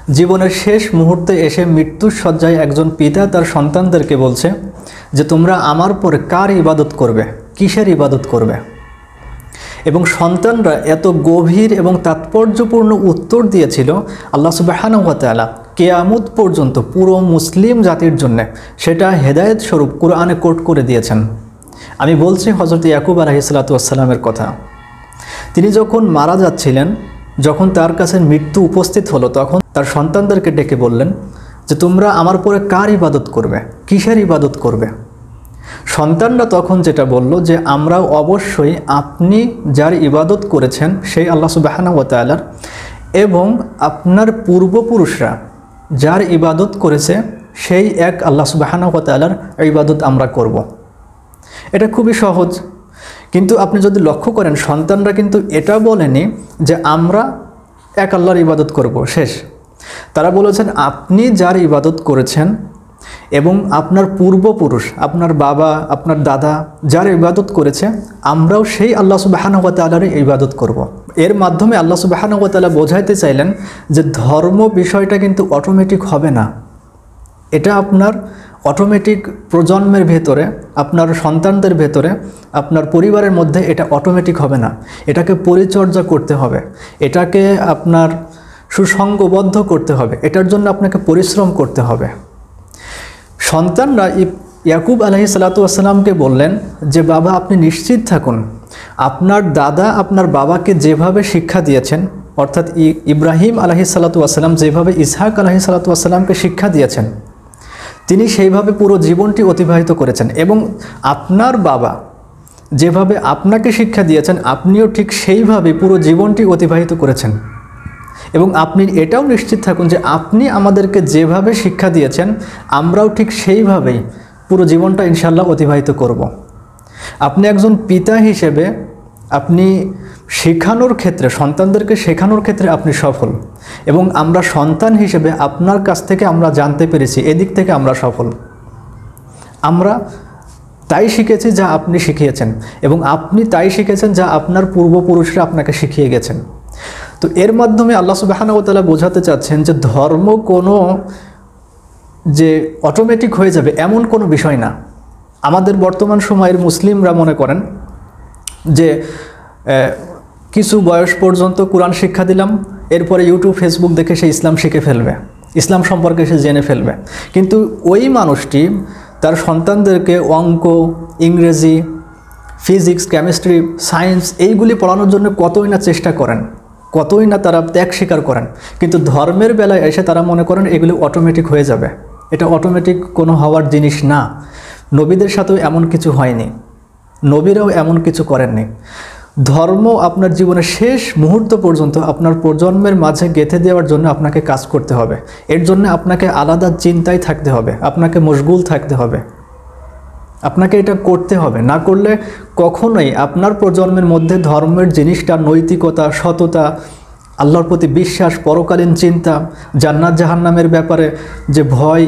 জীবনের শেষ মুহূর্তে এসে মৃত্যুর শয্যায় একজন পিতা তার সন্তানদেরকে বলছে যে তোমরা আমার পরে কার ইবাদত করবে, কিসের ইবাদত করবে। এবং সন্তানরা এত গভীর এবং তাৎপর্যপূর্ণ উত্তর দিয়েছিল, আল্লাহ সুবহানাহু ওয়া তাআলা কিয়ামত পর্যন্ত পুরো মুসলিম জাতির জন্য সেটা হেদায়েত স্বরূপ কোরআনে কোট করে দিয়েছেন। আমি বলছি হযরত ইয়াকুব আলাইহিস সালাতু ওয়াস সালামের কথা। তিনি যখন মারা যাচ্ছিলেন, যখন তার কাছে মৃত্যু উপস্থিত হলো, তখন তার সন্তানদেরকে ডেকে বললেন যে তোমরা আমার পরে কার ইবাদত করবে, কিসের ইবাদত করবে। সন্তানরা তখন যেটা বলল যে আমরা অবশ্যই আপনি যার ইবাদত করেছেন সেই আল্লাহ সুবহানাহু ওয়া তাআলার, এবং আপনার পূর্বপুরুষরা যার ইবাদত করেছে সেই এক আল্লাহ সুবহানাহু ওয়া তাআলার ইবাদত আমরা করব। এটা খুবই সহজ, কিন্তু আপনি যদি লক্ষ্য করেন সন্তানরা কিন্তু এটা বলেনি যে আমরা এক আল্লাহর ইবাদত করব, শেষ। তারা বলেছেন আপনি যার ইবাদত করেছেন এবং আপনার পূর্বপুরুষ, আপনার বাবা, আপনার দাদা যার ইবাদত করেছে, আমরাও সেই আল্লাহ সুবহানাহু ওয়া তাআলার ইবাদত করব। এর মাধ্যমে আল্লাহ সুবহানাহু ওয়া তাআলা বোঝাইতে চাইলেন যে ধর্ম বিষয়টা কিন্তু অটোমেটিক হবে না। এটা আপনার অটোমেটিক প্রজন্মের ভেতরে, আপনার সন্তানদের ভেতরে, আপনার পরিবারের মধ্যে এটা অটোমেটিক হবে না। এটাকে পরিচর্যা করতে হবে, এটাকে আপনার সুসংগবদ্ধ করতে হবে, এটার জন্য আপনাকে পরিশ্রম করতে হবে। সন্তানরা ইয়াকুব আলাইহিস সালাতু ওয়াস সালামকে বললেন যে বাবা আপনি নিশ্চিত থাকুন, আপনার দাদা আপনার বাবাকে যেভাবে শিক্ষা দিয়েছেন, অর্থাৎ ইব্রাহিম আলাইহিস সালাতু ওয়াস সালাম যেভাবে ইসহাক আলাইহিস সালাতু ওয়াস সালামকে শিক্ষা দিয়েছেন, তিনি সেইভাবে পুরো জীবনটি অতিবাহিত করেছেন। এবং আপনার বাবা যেভাবে আপনাকে শিক্ষা দিয়েছেন, আপনিও ঠিক সেইভাবে পুরো জীবনটি অতিবাহিত করেছেন। এবং আপনি এটাও নিশ্চিত থাকুন যে আপনি আমাদেরকে যেভাবে শিক্ষা দিয়েছেন, আমরাও ঠিক সেইভাবেই পুরো জীবনটা ইনশাআল্লাহ অতিবাহিত করব। আপনি একজন পিতা হিসেবে আপনি শেখানোর ক্ষেত্রে, সন্তানদেরকে শেখানোর ক্ষেত্রে আপনি সফল, এবং আমরা সন্তান হিসেবে আপনার কাছ থেকে আমরা জানতে পেরেছি, এদিক থেকে আমরা সফল। আমরা তাই শিখেছি যা আপনি শিখিয়েছেন, এবং আপনি তাই শিখেছেন যা আপনার পূর্বপুরুষরা আপনাকে শিখিয়ে গেছেন। তো এর মাধ্যমে আল্লাহ সুবহানাহু ওয়া তাআলা বোঝাতে চাচ্ছেন যে ধর্ম কোনো যে অটোমেটিক হয়ে যাবে এমন কোনো বিষয় না। আমাদের বর্তমান সময়ের মুসলিমরা মনে করেন যে কিছু বয়স পর্যন্ত কোরআন শিক্ষা দিলাম, এরপরে ইউটিউব ফেসবুক দেখে সে ইসলাম শিখে ফেলবে, ইসলাম সম্পর্কে সে জেনে ফেলবে। কিন্তু ওই মানুষটি তার সন্তানদেরকে অঙ্ক, ইংরেজি, ফিজিক্স, কেমিস্ট্রি, সায়েন্স এইগুলি পড়ানোর জন্য কতই না চেষ্টা করেন, কতই না তারা ত্যাগ স্বীকার করেন। কিন্তু ধর্মের বেলায় এসে তারা মনে করেন এগুলি অটোমেটিক হয়ে যাবে। এটা অটোমেটিক কোনো হওয়ার জিনিস না। নবীদের সাথেও এমন কিছু হয়নি, নবীরাও এমন কিছু করেননি। ধর্ম আপনার জীবনের শেষ মুহূর্ত পর্যন্ত আপনার প্রজন্মের মাঝে গেঁথে দেওয়ার জন্য আপনাকে কাজ করতে হবে। এর জন্য আপনাকে আলাদা চিন্তায় থাকতে হবে, আপনাকে মশগুল থাকতে হবে, আপনাকে এটা করতে হবে। না করলে কখনোই আপনার প্রজন্মের মধ্যে ধর্মের জিনিসটা, নৈতিকতা, সততা, আল্লাহর প্রতি বিশ্বাস, পরকালীন চিন্তা, জান্নাত জাহান্নামের ব্যাপারে যে ভয়,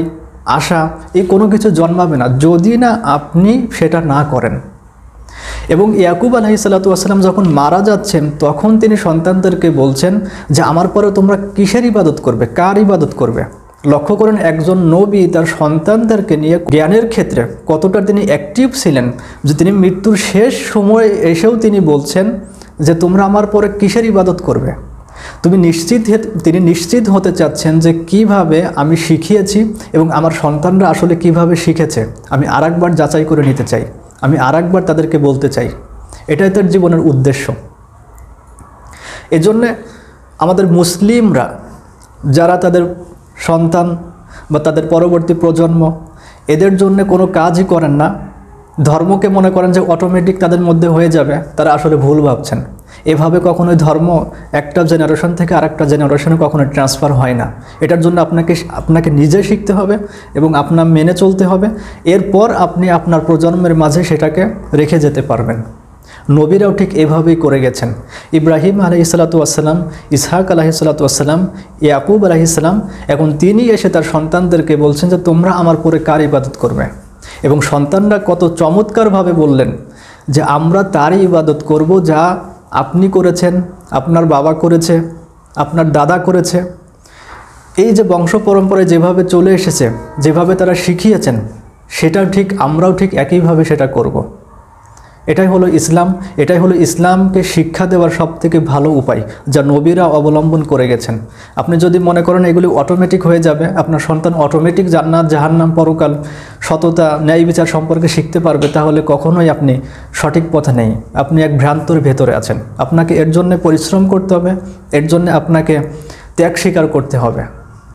আশা, এই কোনো কিছু জন্মাবে না যদি না আপনি সেটা না করেন। এবং ইয়াকুব আলাইহিস সালাতু ওয়াস সালাম যখন মারা যাচ্ছেন, তখন তিনি সন্তানদেরকে বলছেন যে আমার পরে তোমরা কিসের ইবাদত করবে, কার ইবাদত করবে। লক্ষ্য করেন একজন নবী তার সন্তানদেরকে নিয়ে জ্ঞানের ক্ষেত্রে কতটা তিনি অ্যাক্টিভ ছিলেন, যে তিনি মৃত্যুর শেষ সময়ে এসেও তিনি বলছেন যে তোমরা আমার পরে কিসের ইবাদত করবে। তিনি নিশ্চিত হতে চাচ্ছেন যে কিভাবে আমি শিখিয়েছি এবং আমার সন্তানরা আসলে কিভাবে শিখেছে, আমি আরেকবার যাচাই করে নিতে চাই, আমি আরেকবার তাদেরকে বলতে চাই। এটাই তার জীবনের উদ্দেশ্য। এজন্যে আমাদের মুসলিমরা যারা তাদের সন্তান বা তাদের পরবর্তী প্রজন্ম এদের জন্য কোনো কাজই করেন না, ধর্মকে মনে করেন যে অটোমেটিক তাদের মধ্যে হয়ে যাবে, তারা আসলে ভুল ভাবছেন। এভাবে কখনোই ধর্ম একটা জেনারেশন থেকে আরেকটা জেনারেশনে কখনো ট্রান্সফার হয় না। এটার জন্য আপনাকে নিজে শিখতে হবে এবং আপনার মেনে চলতে হবে। এরপর আপনি আপনার প্রজন্মের মাঝে সেটাকে রেখে যেতে পারবেন। নবীরাও ঠিক এভাবেই করে গেছেন। ইব্রাহিম আলাইহিস সালাতু ওয়াস সালাম, ইসহাক আলাইহিস সালাতু ওয়াস সালাম, ইয়াকুব আলাইহিস সালাম, এখন তিনি এসে তার সন্তানদেরকে বলছেন যে তোমরা আমার পরে কার ইবাদত করবে। এবং সন্তানরা কত চমৎকারভাবে বললেন যে আমরা তারই ইবাদত করব যা আপনি করেছেন, আপনার বাবা করেছে, আপনার দাদা করেছে। এই যে বংশ পরম্পরায় যেভাবে চলে এসেছে, যেভাবে তারা শিখিয়েছেন, সেটা ঠিক আমরাও ঠিক একইভাবে সেটা করব। এটাই হলো ইসলাম, এটাই হলো ইসলামকে শিক্ষা দেওয়ার সবথেকে ভালো উপায়, যা নবীরা অবলম্বন করে গেছেন। আপনি যদি মনে করেন এগুলি অটোমেটিক হয়ে যাবে, আপনার সন্তান অটোমেটিক জান্নাত জাহান্নাম পরকাল সততা ন্যায় বিচার সম্পর্কে শিখতে পারবে, তাহলে কখনোই আপনি সঠিক পথে নেই, আপনি এক ভ্রান্তর ভেতরে আছেন। আপনাকে এর জন্য পরিশ্রম করতে হবে, এর জন্য আপনাকে ত্যাগ স্বীকার করতে হবে।